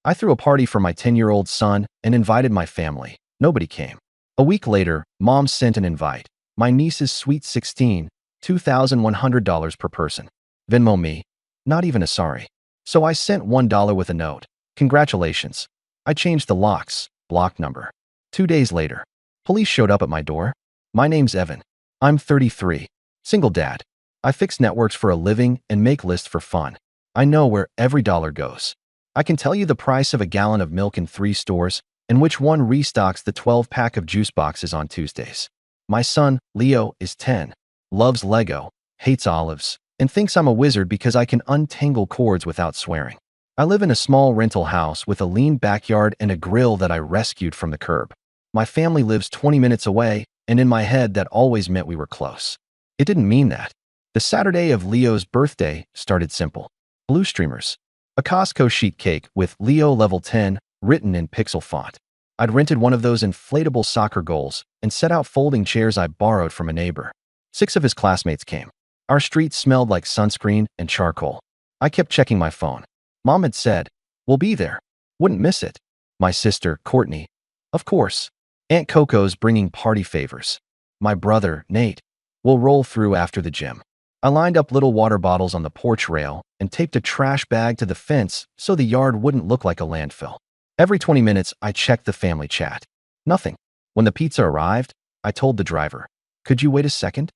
I threw a party for my 10-year-old son and invited my family. Nobody came. A week later, Mom sent an invite. My niece's sweet 16, $2,100 per person. Venmo me. Not even a sorry. So I sent $1 with a note. Congratulations. I changed the locks. Block number. 2 days later, police showed up at my door. My name's Evan. I'm 33. Single dad. I fix networks for a living and make lists for fun. I know where every dollar goes. I can tell you the price of a gallon of milk in 3 stores and which one restocks the 12-pack of juice boxes on Tuesdays. My son, Leo, is 10, loves Lego, hates olives, and thinks I'm a wizard because I can untangle cords without swearing. I live in a small rental house with a lean backyard and a grill that I rescued from the curb. My family lives 20 minutes away, and in my head that always meant we were close. It didn't mean that. The Saturday of Leo's birthday started simple. Blue streamers. A Costco sheet cake with Leo Level 10 written in pixel font. I'd rented one of those inflatable soccer goals and set out folding chairs I borrowed from a neighbor. 6 of his classmates came. Our street smelled like sunscreen and charcoal. I kept checking my phone. Mom had said, "We'll be there. Wouldn't miss it." My sister, Courtney. Of course. Aunt Coco's bringing party favors. My brother, Nate. We'll roll through after the gym. I lined up little water bottles on the porch rail and taped a trash bag to the fence so the yard wouldn't look like a landfill. Every 20 minutes, I checked the family chat. Nothing. When the pizza arrived, I told the driver, "Could you wait a second?"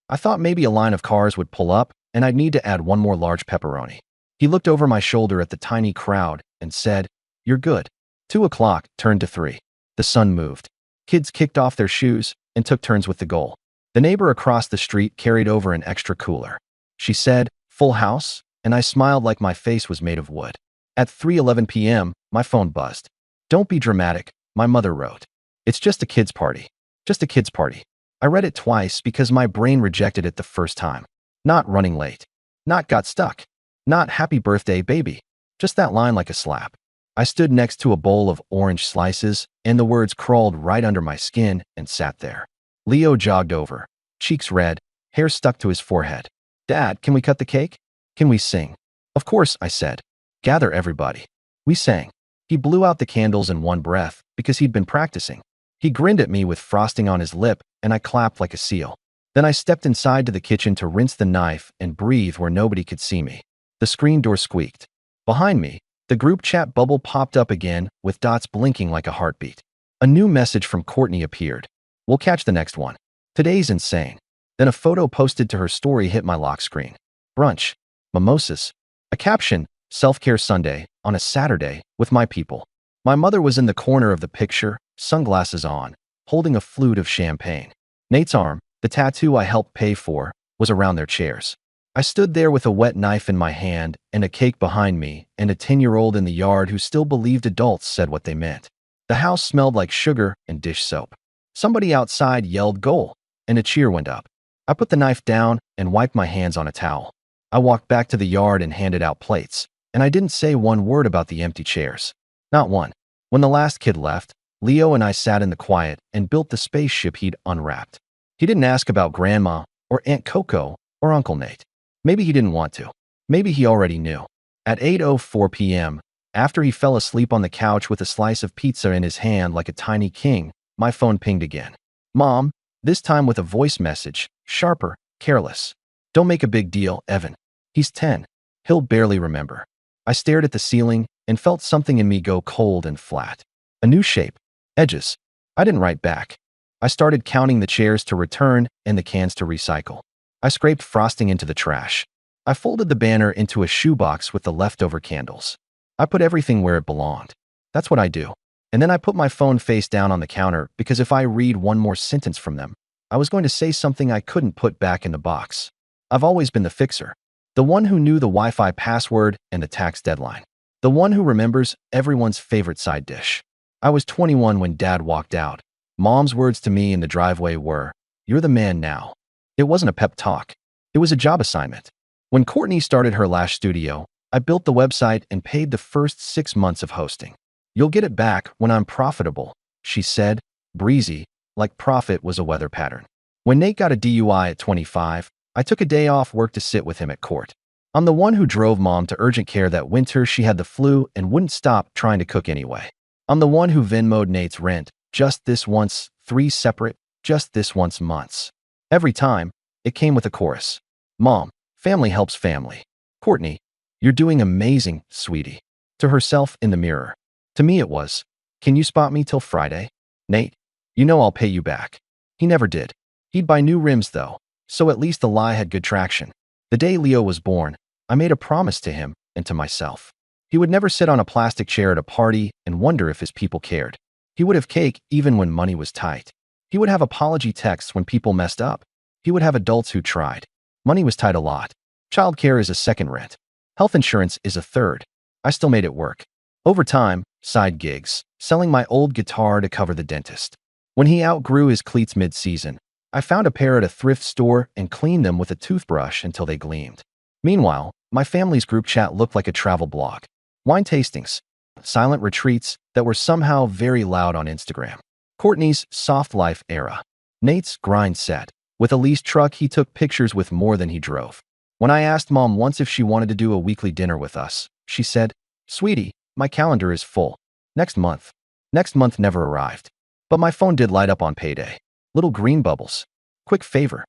I thought maybe a line of cars would pull up and I'd need to add one more large pepperoni. He looked over my shoulder at the tiny crowd and said, "You're good." 2 o'clock turned to 3. The sun moved. Kids kicked off their shoes and took turns with the goal. The neighbor across the street carried over an extra cooler. She said, "Full house?" and I smiled like my face was made of wood. At 3:11 p.m., my phone buzzed. "Don't be dramatic," my mother wrote. "It's just a kid's party. Just a kid's party." I read it twice because my brain rejected it the first time. Not running late. Not got stuck. Not happy birthday, baby. Just that line like a slap. I stood next to a bowl of orange slices, and the words crawled right under my skin and sat there. Leo jogged over, cheeks red, hair stuck to his forehead. "Dad, can we cut the cake? Can we sing?" "Of course," I said. "Gather everybody." We sang. He blew out the candles in one breath because he'd been practicing. He grinned at me with frosting on his lip, and I clapped like a seal. Then I stepped inside to the kitchen to rinse the knife and breathe where nobody could see me. The screen door squeaked. Behind me, the group chat bubble popped up again with dots blinking like a heartbeat. A new message from Courtney appeared. "We'll catch the next one. Today's insane." Then a photo posted to her story hit my lock screen. Brunch. Mimosas. A caption, "Self-Care Sunday, on a Saturday, with my people." My mother was in the corner of the picture, sunglasses on, holding a flute of champagne. Nate's arm, the tattoo I helped pay for, was around their chairs. I stood there with a wet knife in my hand and a cake behind me and a 10-year-old in the yard who still believed adults said what they meant. The house smelled like sugar and dish soap. Somebody outside yelled "Goal," and a cheer went up. I put the knife down and wiped my hands on a towel. I walked back to the yard and handed out plates, and I didn't say one word about the empty chairs. Not one. When the last kid left, Leo and I sat in the quiet and built the spaceship he'd unwrapped. He didn't ask about Grandma or Aunt Coco or Uncle Nate. Maybe he didn't want to. Maybe he already knew. At 8:04 p.m., after he fell asleep on the couch with a slice of pizza in his hand like a tiny king, my phone pinged again. Mom, this time with a voice message, sharper, careless. "Don't make a big deal, Evan. He's 10. He'll barely remember." I stared at the ceiling and felt something in me go cold and flat. A new shape. Edges. I didn't write back. I started counting the chairs to return and the cans to recycle. I scraped frosting into the trash. I folded the banner into a shoebox with the leftover candles. I put everything where it belonged. That's what I do. And then I put my phone face down on the counter because if I read one more sentence from them, I was going to say something I couldn't put back in the box. I've always been the fixer. The one who knew the Wi-Fi password and the tax deadline. The one who remembers everyone's favorite side dish. I was 21 when Dad walked out. Mom's words to me in the driveway were, "You're the man now." It wasn't a pep talk. It was a job assignment. When Courtney started her lash studio, I built the website and paid the first 6 months of hosting. "You'll get it back when I'm profitable," she said, breezy, like profit was a weather pattern. When Nate got a DUI at 25, I took a day off work to sit with him at court. I'm the one who drove mom to urgent care that winter. She had the flu and wouldn't stop trying to cook anyway. I'm the one who Venmo'd Nate's rent, just this once, 3 separate, just this once months. Every time, it came with a chorus. Mom, family helps family. Courtney, you're doing amazing, sweetie. To herself in the mirror. To me it was, can you spot me till Friday? Nate, you know I'll pay you back. He never did. He'd buy new rims though, so at least the lie had good traction. The day Leo was born, I made a promise to him and to myself. He would never sit on a plastic chair at a party and wonder if his people cared. He would have cake even when money was tight. He would have apology texts when people messed up. He would have adults who tried. Money was tight a lot. Childcare is a second rent. Health insurance is a third. I still made it work. Over time, side gigs, selling my old guitar to cover the dentist. When he outgrew his cleats mid-season, I found a pair at a thrift store and cleaned them with a toothbrush until they gleamed. Meanwhile, my family's group chat looked like a travel blog. Wine tastings, silent retreats that were somehow very loud on Instagram. Courtney's soft life era. Nate's grind set. With a leased truck, he took pictures with more than he drove. When I asked mom once if she wanted to do a weekly dinner with us, she said, "Sweetie, my calendar is full. Next month." Next month never arrived. But my phone did light up on payday. Little green bubbles. Quick favor.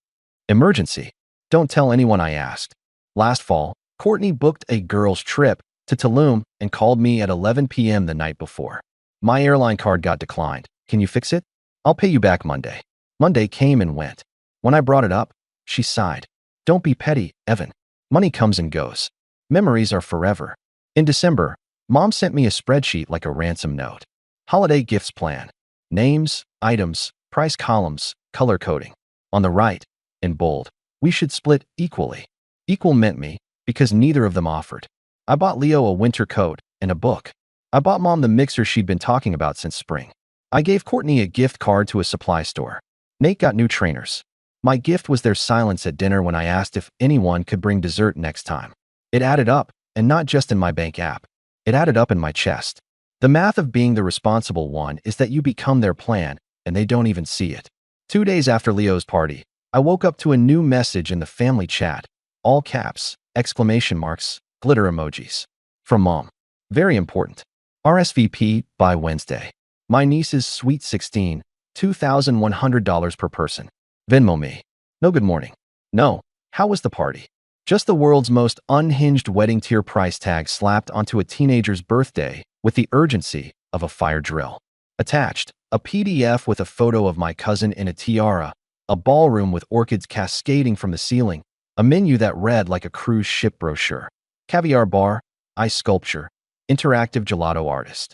Emergency. Don't tell anyone I asked. Last fall, Courtney booked a girls' trip to Tulum and called me at 11 p.m. the night before. My airline card got declined. Can you fix it? I'll pay you back Monday. Monday came and went. When I brought it up, she sighed. Don't be petty, Evan. Money comes and goes. Memories are forever. In December, mom sent me a spreadsheet like a ransom note. Holiday gifts plan. Names, items, price columns, color coding. On the right, in bold, we should split equally. Equal meant me, because neither of them offered. I bought Leo a winter coat and a book. I bought mom the mixer she'd been talking about since spring. I gave Courtney a gift card to a supply store. Nate got new trainers. My gift was their silence at dinner when I asked if anyone could bring dessert next time. It added up, and not just in my bank app. It added up in my chest. The math of being the responsible one is that you become their plan, and they don't even see it. 2 days after Leo's party, I woke up to a new message in the family chat. All caps, exclamation marks, glitter emojis. From mom. Very important. RSVP by Wednesday. My niece's sweet 16, $2,100 per person. Venmo me. No good morning. No. How was the party? Just the world's most unhinged wedding tier price tag slapped onto a teenager's birthday with the urgency of a fire drill. Attached, a PDF with a photo of my cousin in a tiara, a ballroom with orchids cascading from the ceiling, a menu that read like a cruise ship brochure. Caviar bar, ice sculpture, interactive gelato artist.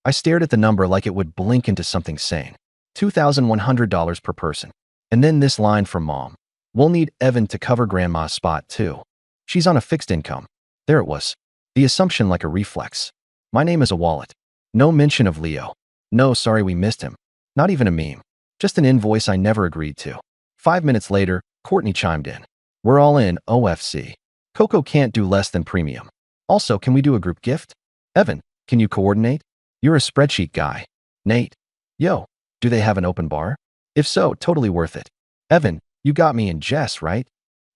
I stared at the number like it would blink into something sane. $2,100 per person. And then this line from mom. We'll need Evan to cover grandma's spot too. She's on a fixed income. There it was. The assumption like a reflex. My name is a wallet. No mention of Leo. No, sorry we missed him. Not even a meme. Just an invoice I never agreed to. 5 minutes later, Courtney chimed in. We're all in, OFC. Coco can't do less than premium. Also, can we do a group gift? Evan, can you coordinate? You're a spreadsheet guy. Nate. Yo, do they have an open bar? If so, totally worth it. Evan, you got me and Jess, right?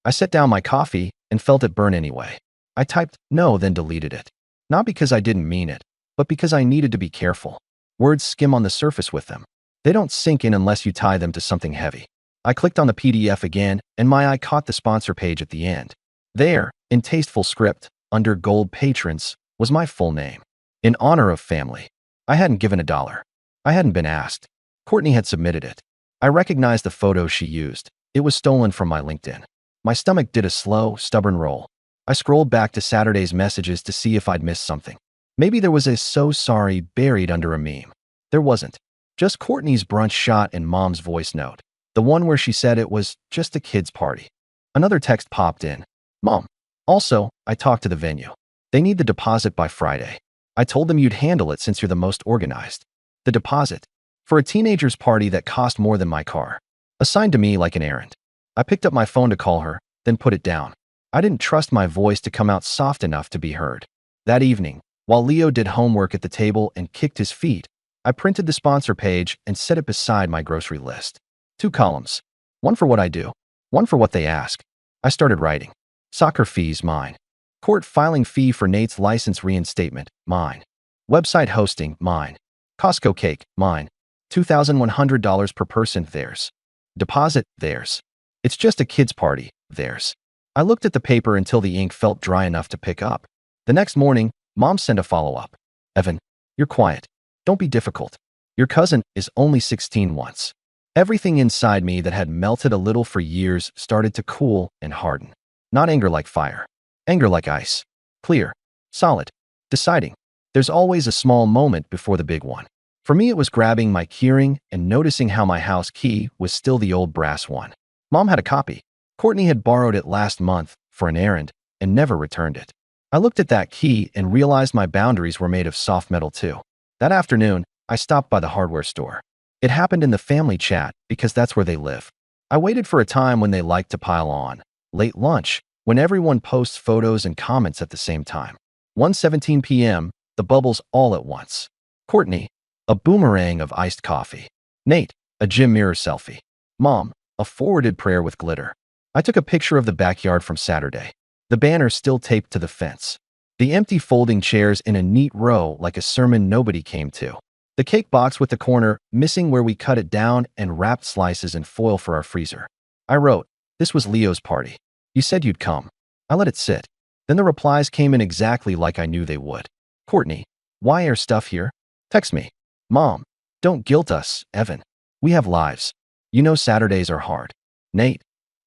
I set down my coffee and felt it burn anyway. I typed no, then deleted it. Not because I didn't mean it, but because I needed to be careful. Words skim on the surface with them. They don't sink in unless you tie them to something heavy. I clicked on the PDF again, and my eye caught the sponsor page at the end. There, in tasteful script, under gold patrons, was my full name. In honor of family. I hadn't given $1. I hadn't been asked. Courtney had submitted it. I recognized the photo she used. It was stolen from my LinkedIn. My stomach did a slow, stubborn roll. I scrolled back to Saturday's messages to see if I'd missed something. Maybe there was a "so sorry" buried under a meme. There wasn't. Just Courtney's brunch shot and mom's voice note. The one where she said it was just a kid's party. Another text popped in. Mom. Also, I talked to the venue. They need the deposit by Friday. I told them you'd handle it since you're the most organized. The deposit. For a teenager's party that cost more than my car. Assigned to me like an errand. I picked up my phone to call her, then put it down. I didn't trust my voice to come out soft enough to be heard. That evening, while Leo did homework at the table and kicked his feet, I printed the sponsor page and set it beside my grocery list. 2 columns. One for what I do, one for what they ask. I started writing. Soccer fees, mine. Court filing fee for Nate's license reinstatement, mine. Website hosting, mine. Costco cake, mine. $2,100 per person, theirs. Deposit, theirs. It's just a kid's party, theirs. I looked at the paper until the ink felt dry enough to pick up. The next morning, Mom sent a follow-up. Evan, you're quiet. Don't be difficult. Your cousin is only 16 once. Everything inside me that had melted a little for years started to cool and harden. Not anger like fire. Anger like ice. Clear. Solid. Deciding. There's always a small moment before the big one. For me, it was grabbing my keyring and noticing how my house key was still the old brass one. Mom had a copy. Courtney had borrowed it last month for an errand and never returned it. I looked at that key and realized my boundaries were made of soft metal too. That afternoon, I stopped by the hardware store. It happened in the family chat because that's where they live. I waited for a time when they like to pile on. Late lunch, when everyone posts photos and comments at the same time. 1:17 p.m., the bubbles all at once. Courtney, a boomerang of iced coffee. Nate, a gym mirror selfie. Mom, a forwarded prayer with glitter. I took a picture of the backyard from Saturday. The banner still taped to the fence. The empty folding chairs in a neat row like a sermon nobody came to. The cake box with the corner missing where we cut it down and wrapped slices in foil for our freezer. I wrote, "This was Leo's party. You said you'd come." I let it sit. Then the replies came in exactly like I knew they would. Courtney, why are stuff here? Text me. Mom, don't guilt us, Evan. We have lives. You know Saturdays are hard. Nate,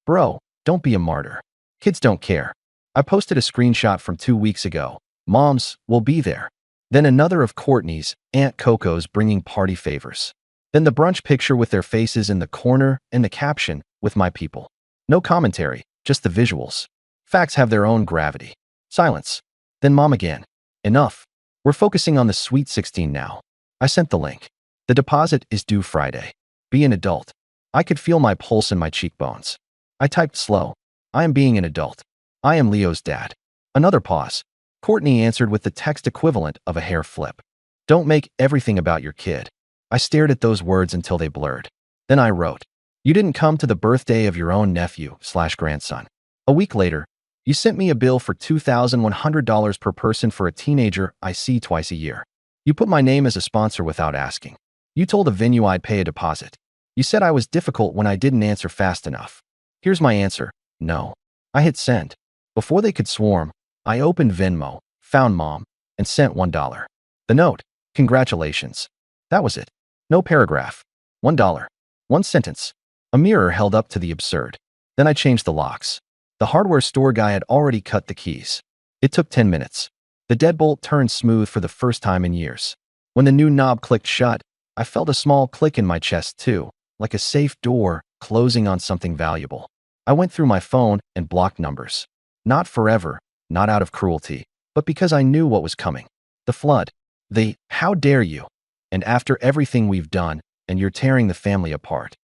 bro, don't be a martyr. Kids don't care. I posted a screenshot from 2 weeks ago. Mom's will be there. Then another of Courtney's, Aunt Coco's bringing party favors. Then the brunch picture with their faces in the corner and the caption, with my people. No commentary, just the visuals. Facts have their own gravity. Silence. Then Mom again. Enough. We're focusing on the Sweet 16 now. I sent the link. The deposit is due Friday. Be an adult. I could feel my pulse in my cheekbones. I typed slow. I am being an adult. I am Leo's dad. Another pause. Courtney answered with the text equivalent of a hair flip. Don't make everything about your kid. I stared at those words until they blurred. Then I wrote, you didn't come to the birthday of your own nephew/grandson. A week later, you sent me a bill for $2,100 per person for a teenager I see twice a year. You put my name as a sponsor without asking. You told a venue I'd pay a deposit. You said I was difficult when I didn't answer fast enough. Here's my answer. No. I hit send. Before they could swarm, I opened Venmo, found Mom, and sent $1. The note, congratulations. That was it. No paragraph. $1. One sentence. A mirror held up to the absurd. Then I changed the locks. The hardware store guy had already cut the keys. It took 10 minutes. The deadbolt turned smooth for the first time in years. When the new knob clicked shut, I felt a small click in my chest too, like a safe door closing on something valuable. I went through my phone and blocked numbers. Not forever, not out of cruelty, but because I knew what was coming. The flood. The, how dare you? And after everything we've done, and you're tearing the family apart.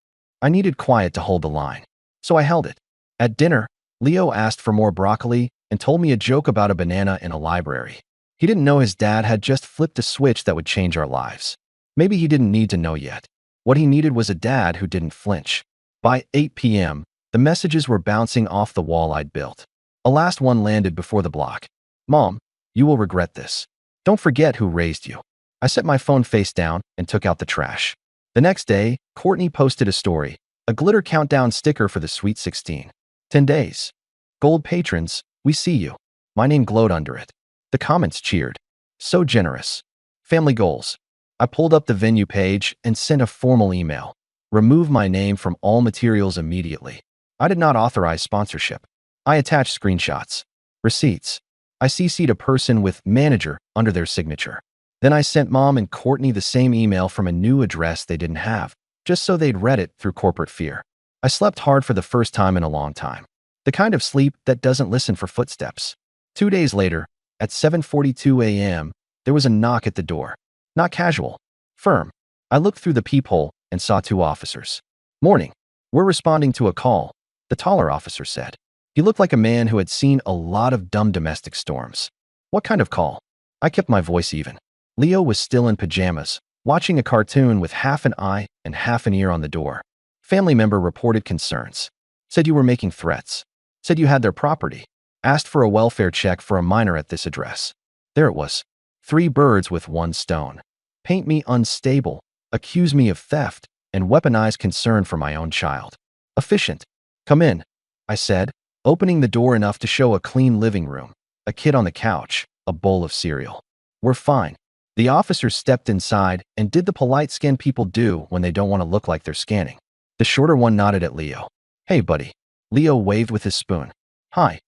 I needed quiet to hold the line. So I held it. At dinner, Leo asked for more broccoli and told me a joke about a banana in a library. He didn't know his dad had just flipped a switch that would change our lives. Maybe he didn't need to know yet. What he needed was a dad who didn't flinch. By 8 p.m., the messages were bouncing off the wall I'd built. A last one landed before the block. Mom, you will regret this. Don't forget who raised you. I set my phone face down and took out the trash. The next day, Courtney posted a story, a glitter countdown sticker for the Sweet 16. 10 days. Gold patrons, we see you. My name glowed under it. The comments cheered. So generous. Family goals. I pulled up the venue page and sent a formal email. Remove my name from all materials immediately. I did not authorize sponsorship. I attached screenshots. Receipts. I CC'd a person with manager under their signature. Then I sent Mom and Courtney the same email from a new address they didn't have, just so they'd read it through corporate fear. I slept hard for the first time in a long time. The kind of sleep that doesn't listen for footsteps. 2 days later, at 7:42 a.m., there was a knock at the door. Not casual. Firm. I looked through the peephole and saw 2 officers. Morning. We're responding to a call, the taller officer said. He looked like a man who had seen a lot of dumb domestic storms. What kind of call? I kept my voice even. Leo was still in pajamas, watching a cartoon with half an eye and half an ear on the door. Family member reported concerns. Said you were making threats. Said you had their property. Asked for a welfare check for a minor at this address. There it was. 3 birds with 1 stone. Paint me unstable, accuse me of theft, and weaponize concern for my own child. Efficient. Come in, I said, opening the door enough to show a clean living room, a kid on the couch, a bowl of cereal. We're fine. The officer stepped inside and did the polite scan people do when they don't want to look like they're scanning. The shorter one nodded at Leo. Hey, buddy. Leo waved with his spoon. Hi.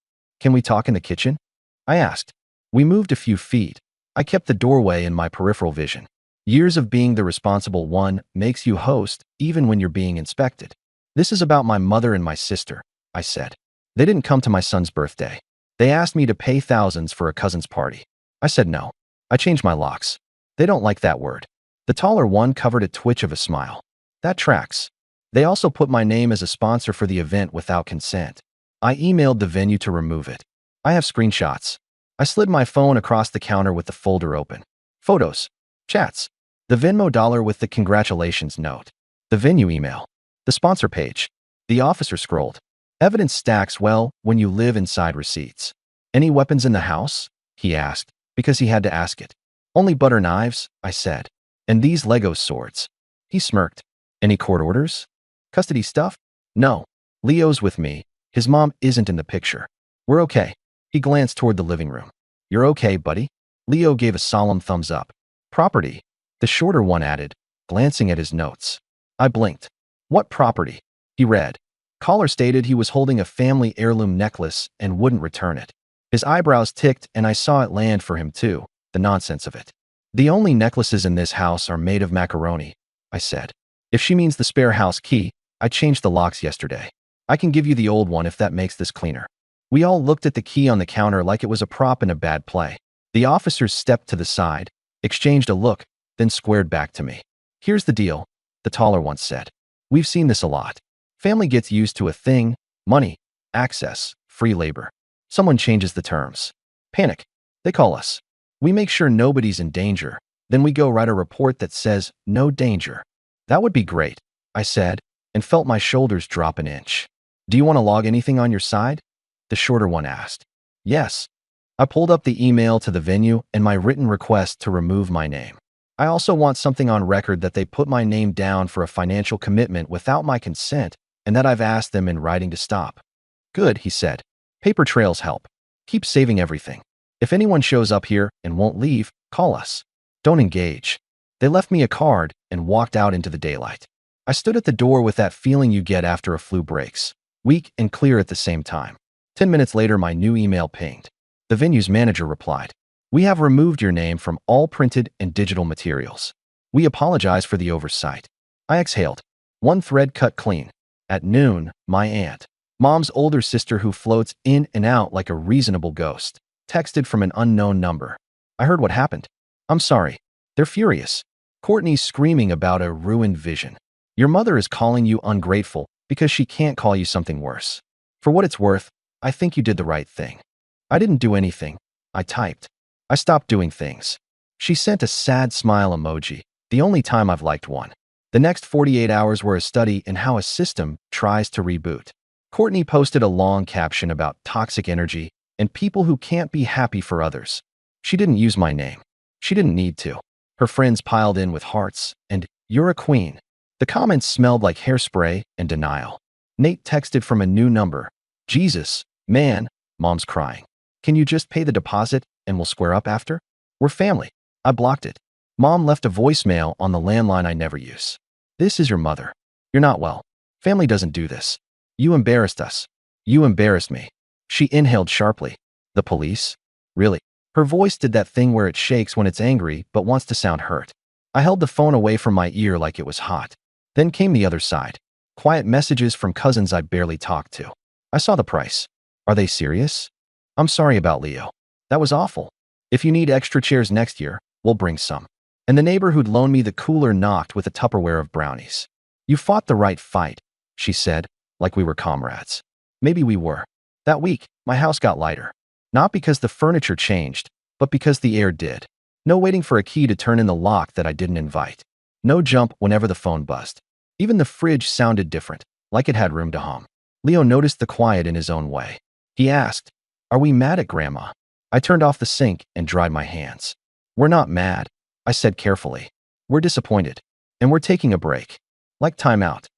Can we talk in the kitchen? I asked. We moved a few feet. I kept the doorway in my peripheral vision. Years of being the responsible one makes you host even when you're being inspected. This is about my mother and my sister, I said. They didn't come to my son's birthday. They asked me to pay thousands for a cousin's party. I said no. I changed my locks. They don't like that word. The taller one covered a twitch of a smile. That tracks. They also put my name as a sponsor for the event without consent. I emailed the venue to remove it. I have screenshots. I slid my phone across the counter with the folder open. Photos. Chats. The Venmo dollar with the congratulations note. The venue email. The sponsor page. The officer scrolled. Evidence stacks well when you live inside receipts. Any weapons in the house? He asked, because he had to ask it. Only butter knives, I said. And these Lego swords. He smirked. Any court orders? Custody stuff? No. Leo's with me. His mom isn't in the picture. We're okay. He glanced toward the living room. You're okay, buddy? Leo gave a solemn thumbs up. Property. The shorter one added, glancing at his notes. I blinked. What property? He read. Caller stated he was holding a family heirloom necklace and wouldn't return it. His eyebrows ticked and I saw it land for him too, the nonsense of it. The only necklaces in this house are made of macaroni, I said. If she means the spare house key, I changed the locks yesterday. I can give you the old one if that makes this cleaner. We all looked at the key on the counter like it was a prop in a bad play. The officers stepped to the side, exchanged a look, then squared back to me. Here's the deal, the taller one said. We've seen this a lot. Family gets used to a thing, money, access, free labor. Someone changes the terms. Panic. They call us. We make sure nobody's in danger. Then we go write a report that says, no danger. That would be great, I said, and felt my shoulders drop an inch. Do you want to log anything on your side? The shorter one asked. Yes. I pulled up the email to the venue and my written request to remove my name. I also want something on record that they put my name down for a financial commitment without my consent and that I've asked them in writing to stop. Good, he said. Paper trails help. Keep saving everything. If anyone shows up here and won't leave, call us. Don't engage. They left me a card and walked out into the daylight. I stood at the door with that feeling you get after a flu breaks, weak and clear at the same time. 10 minutes later, my new email pinged. The venue's manager replied, "We have removed your name from all printed and digital materials. We apologize for the oversight." I exhaled. One thread cut clean. At noon, my aunt, Mom's older sister who floats in and out like a reasonable ghost, texted from an unknown number. I heard what happened. I'm sorry. They're furious. Courtney's screaming about a ruined vision. Your mother is calling you ungrateful because she can't call you something worse. For what it's worth, I think you did the right thing. I didn't do anything. I typed. I stopped doing things. She sent a sad smile emoji, the only time I've liked one. The next 48 hours were a study in how a system tries to reboot. Courtney posted a long caption about toxic energy and people who can't be happy for others. She didn't use my name. She didn't need to. Her friends piled in with hearts and, "You're a queen." The comments smelled like hairspray and denial. Nate texted from a new number. "Jesus, man, Mom's crying. Can you just pay the deposit and we'll square up after? We're family." I blocked it. Mom left a voicemail on the landline I never use. "This is your mother. You're not well. Family doesn't do this. You embarrassed us. You embarrassed me." She inhaled sharply. "The police? Really?" Her voice did that thing where it shakes when it's angry but wants to sound hurt. I held the phone away from my ear like it was hot. Then came the other side. Quiet messages from cousins I barely talked to. I saw the price. Are they serious? "I'm sorry about Leo. That was awful. If you need extra chairs next year, we'll bring some." And the neighbor who'd loaned me the cooler knocked with a Tupperware of brownies. "You fought the right fight," she said, like we were comrades. Maybe we were. That week, my house got lighter. Not because the furniture changed, but because the air did. No waiting for a key to turn in the lock that I didn't invite. No jump whenever the phone buzzed. Even the fridge sounded different, like it had room to hum. Leo noticed the quiet in his own way. He asked, Are we mad at Grandma? I turned off the sink and dried my hands. We're not mad, I said carefully. We're disappointed. And we're taking a break. Like time out.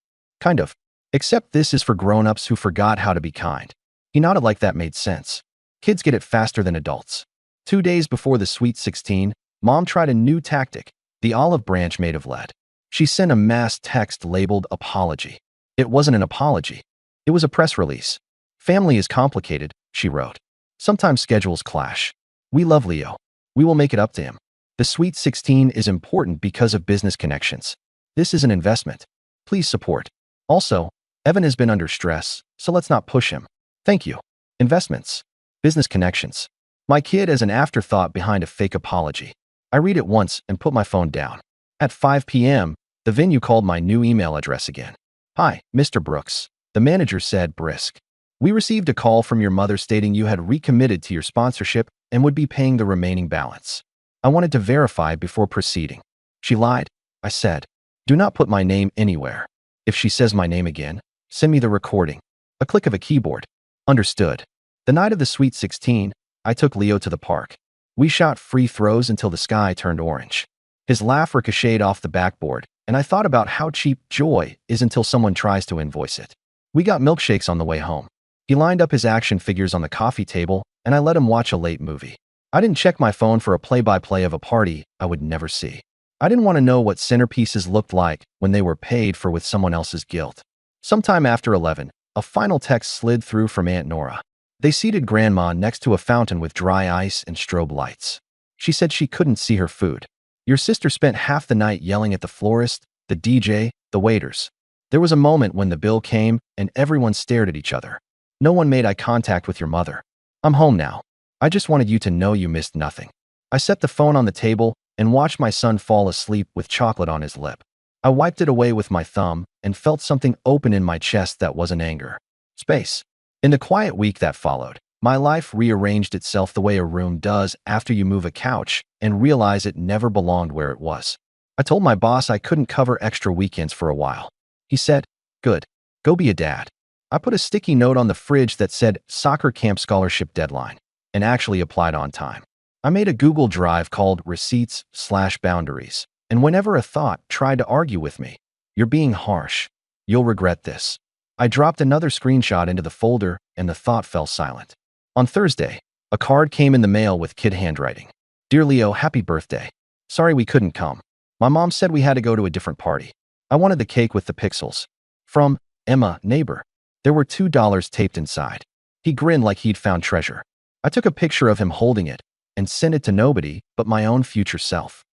Kind of. Except this is for grown-ups who forgot how to be kind. He nodded like that made sense. Kids get it faster than adults. 2 days before the Sweet 16, Mom tried a new tactic, the olive branch made of lead. She sent a mass text labeled apology. It wasn't an apology. It was a press release. Family is complicated, she wrote. Sometimes schedules clash. We love Leo. We will make it up to him. The Sweet 16 is important because of business connections. This is an investment. Please support. Also, Evan has been under stress, so let's not push him. Thank you. Investments. Business connections. My kid as an afterthought behind a fake apology. I read it once and put my phone down. At 5 p.m., the venue called my new email address again. Hi, Mr. Brooks. The manager said brisk. We received a call from your mother stating you had recommitted to your sponsorship and would be paying the remaining balance. I wanted to verify before proceeding. She lied, I said. Do not put my name anywhere. If she says my name again, send me the recording. A click of a keyboard. Understood. The night of the Sweet 16, I took Leo to the park. We shot free throws until the sky turned orange. His laugh ricocheted off the backboard, and I thought about how cheap joy is until someone tries to invoice it. We got milkshakes on the way home. He lined up his action figures on the coffee table, and I let him watch a late movie. I didn't check my phone for a play-by-play of a party I would never see. I didn't want to know what centerpieces looked like when they were paid for with someone else's guilt. Sometime after 11, a final text slid through from Aunt Nora. They seated Grandma next to a fountain with dry ice and strobe lights. She said she couldn't see her food. Your sister spent half the night yelling at the florist, the DJ, the waiters. There was a moment when the bill came and everyone stared at each other. No one made eye contact with your mother. I'm home now. I just wanted you to know you missed nothing. I set the phone on the table and watched my son fall asleep with chocolate on his lip. I wiped it away with my thumb and felt something open in my chest that wasn't anger. Space. In the quiet week that followed, my life rearranged itself the way a room does after you move a couch and realize it never belonged where it was. I told my boss I couldn't cover extra weekends for a while. He said, good, go be a dad. I put a sticky note on the fridge that said soccer camp scholarship deadline and actually applied on time. I made a Google Drive called receipts/boundaries, and whenever a thought tried to argue with me, you're being harsh. You'll regret this. I dropped another screenshot into the folder and the thought fell silent. On Thursday, a card came in the mail with kid handwriting. Dear Leo, happy birthday. Sorry we couldn't come. My mom said we had to go to a different party. I wanted the cake with the pixels. From Emma, neighbor. There were $2 taped inside. He grinned like he'd found treasure. I took a picture of him holding it and sent it to nobody but my own future self.